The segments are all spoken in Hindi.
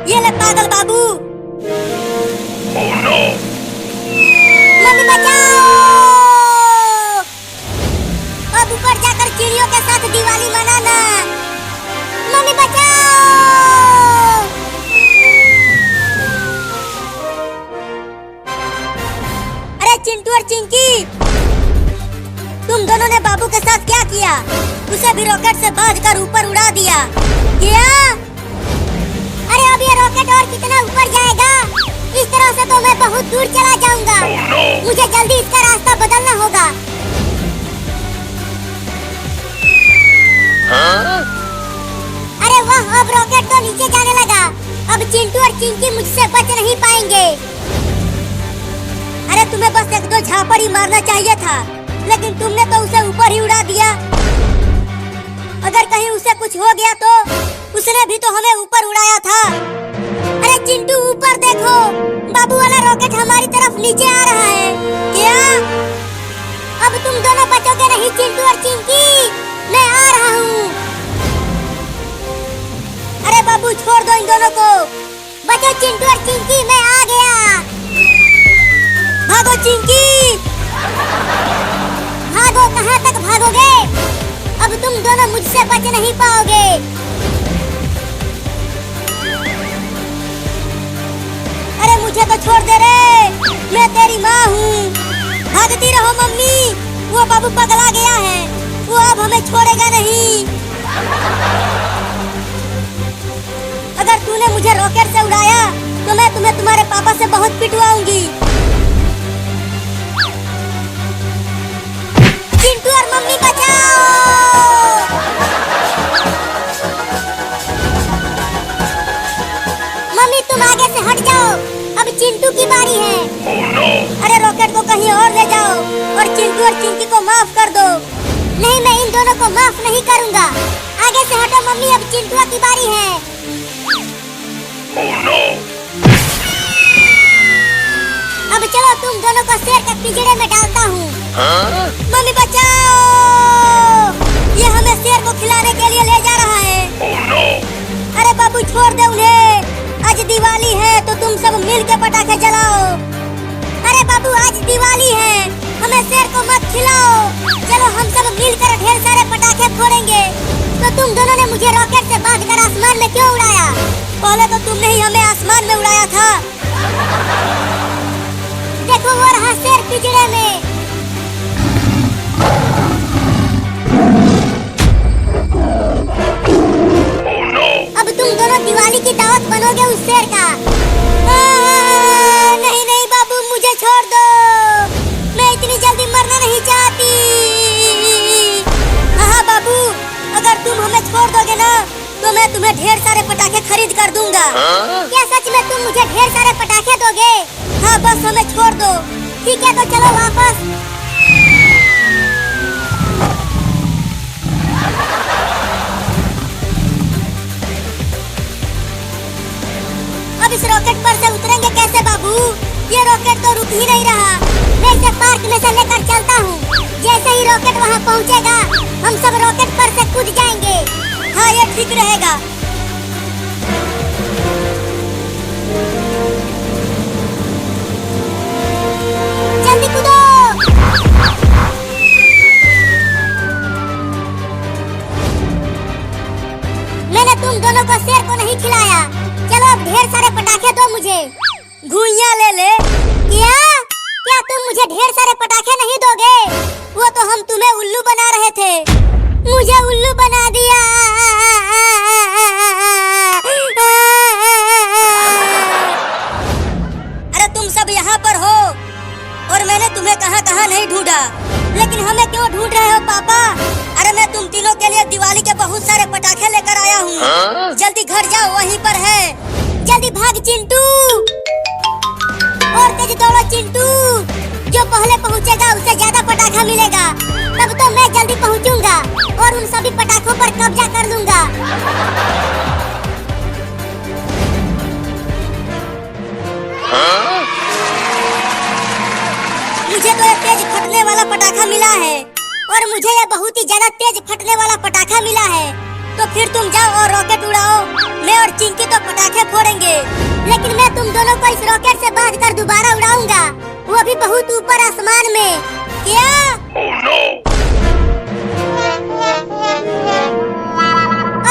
ये ले पागल बाबू। Oh no! मम्मी बचाओ। अब ऊपर जाकर चिड़ियों के साथ दिवाली मनाना। मम्मी बचाओ। अरे चिंटू और चिंकी, तुम दोनों ने बाबू के साथ क्या किया? उसे भी रॉकेट से बांधकर ऊपर उड़ा दिया क्या? अरे अब ये रॉकेट और कितना ऊपर जाएगा? इस तरह से तो मैं बहुत दूर चला जाऊंगा। Oh no! मुझे जल्दी इसका रास्ता बदलना होगा। Huh? अरे वाह, अब रॉकेट तो नीचे जाने लगा। अब चिंटू और चिंकी मुझसे बच नहीं पाएंगे। अरे तुम्हें बस एक दो झापड़ ही मारना चाहिए था, लेकिन तुमने तो उसे ऊपर ही उड़ा दिया। अगर कहीं उसे कुछ हो गया तो उसने भी तो हमें ऊपर उड़ाया था। अरे चिंटू ऊपर देखो, बाबू वाला रॉकेट हमारी तरफ नीचे आ रहा है क्या? अब तुम दोनों बचोगे नहीं चिंटू और चिंकी, मैं आ रहा हूँ। अरे बाबू छोड़ दो इन दोनों को। बचो चिंटू और चिंकी, मैं आ गया। भागो चिंकी, भागो। कहाँ तक भागोगे? अब तुम दोनों मुझसे बच नहीं पाओगे। अरे मुझे तो छोड़ दे रे, मैं तेरी माँ हूँ। भागती रहो मम्मी, वो बाबू पगला गया है, वो अब हमें छोड़ेगा नहीं। अगर तूने मुझे रॉकेट से उड़ाया तो मैं तुम्हें तुम्हारे पापा से बहुत पिटवाऊंगी। चिंटू और मम्मी बचाओ। मम्मी तुम आगे से हट जाओ, अब चिंटू की बारी है। Oh no! अरे रॉकेट को कहीं और ले जाओ और चिंटू और चिंकी को माफ कर दो। नहीं, मैं इन दोनों को माफ नहीं करूंगा। आगे से हटो मम्मी, अब चिंटू की बारी है। Oh no! अब चलो तुम दोनों को शेर के पिंजरे में डालता हूँ। Huh? मम्मी बचाओ, ये हमें शेर को खिलाने के लिए ले जा रहा है। Oh no! अरे बाबू छोड़ दे उन्हें, आज दिवाली है तो तुम सब मिल के पटाखे जलाओ। अरे बाबू आज दिवाली है, हमें शेर को मत खिलाओ। चलो हम सब मिलकर ढेर सारे पटाखे फोड़ेंगे। तो तुम दोनों ने मुझे रॉकेट से बांधकर आसमान में क्यों उड़ाया? पहले तो तुमने ही हमें आसमान में उड़ाया था। देखो वो रहा शेर पिंजरे में। Oh no! अब तुम दोनों दिवाली की दावत बनोगे उस शेर का। नहीं नहीं बाबू मुझे छोड़ दो, मैं इतनी जल्दी मरना नहीं चाहती। हाँ बाबू, अगर तुम हमें छोड़ दोगे ना तो मैं तुम्हें ढेर सारे पटाखे खरीद कर दूंगा। Huh? क्या सच में तुम मुझे ढेर सारे पटाखे दोगे? हाँ बस हमें छोड़ दो। ठीक है तो चलो वापस। अब इस रॉकेट पर से उतरेंगे कैसे बाबू? ये रॉकेट तो रुक ही नहीं रहा। मैं इसे पार्क में से लेकर चलता हूँ। जैसे ही रॉकेट वहाँ पहुँचेगा हम सब रॉकेट पर से कूद जाएंगे। हाँ ये ठीक रहेगा। जल्दी कूदो। मैंने तुम दोनों को शेर को नहीं खिलाया। चलो अब ढेर सारे पटाखे दो मुझे। घुइयां ले ले। क्या क्या तुम मुझे ढेर सारे पटाखे नहीं दोगे? वो तो हम तुम्हें उल्लू बना रहे थे। मुझे उल्लू बना दिया। अरे तुम सब यहाँ पर हो और मैंने तुम्हें कहाँ कहाँ नहीं ढूंढा, लेकिन हमें क्यों ढूंढ रहे हो पापा? अरे मैं तुम तीनों के लिए दिवाली के बहुत सारे पटाखे लेकर आया हूँ। हाँ? जल्दी घर जाओ, वहीं पर है। जल्दी भाग चिंटू, और तेज दौड़ो चिंटू। जो पहले पहुँचेगा उसे ज्यादा पटाखा मिलेगा। तब तो मैं जल्दी पहुँचूंगा और उन सभी पटाखों पर कब्जा कर लूंगा। Huh? मुझे तो ये तेज फटने वाला पटाखा मिला है और मुझे ये बहुत ही ज्यादा तेज फटने वाला पटाखा मिला है। तो फिर तुम जाओ और रॉकेट उड़ाओ, मैं और चिंकी तो पटाखे फोड़ेंगे। जाएंगे, लेकिन मैं तुम दोनों को इस रॉकेट से बांध कर दोबारा उड़ाऊंगा, वो भी बहुत ऊपर आसमान में। क्या? Oh no!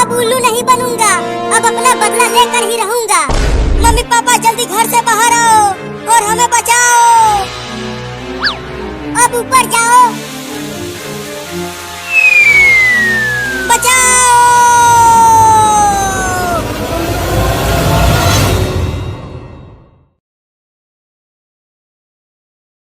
अब उल्लू नहीं बनूंगा, अब अपना बदला लेकर ही रहूंगा। मम्मी पापा जल्दी घर से बाहर आओ और हमें बचाओ।